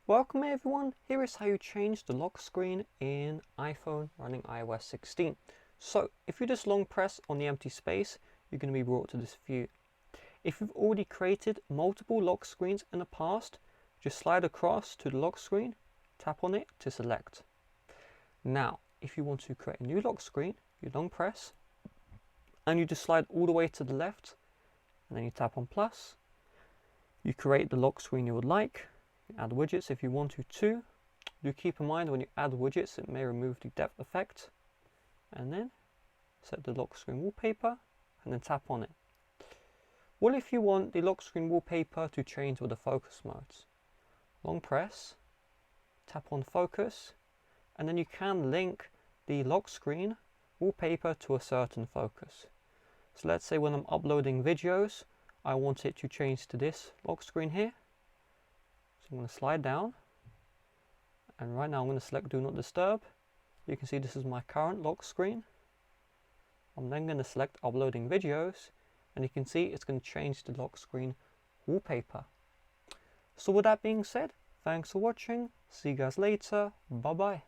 Welcome everyone, here is how you change the lock screen in iPhone running iOS 16. So if you just long press on the empty space, you're going to be brought to this view. If you've already created multiple lock screens in the past, just slide across to the lock screen, tap on it to select. Now if you want to create a new lock screen, you long press and you just slide all the way to the left and then you tap on plus. You create the lock screen you would like. Add widgets if you want to too. Do keep in mind when you add widgets it may remove the depth effect, and then set the lock screen wallpaper and then tap on it. Well, if you want the lock screen wallpaper to change with the focus modes, long press, tap on focus, and then you can link the lock screen wallpaper to a certain focus. So let's say when I'm uploading videos I want it to change to this lock screen here. So I'm going to slide down, and right now I'm going to select Do Not Disturb. You can see this is my current lock screen. I'm then going to select Uploading Videos, and you can see it's going to change the lock screen wallpaper. So with that being said, thanks for watching, see you guys later, bye bye.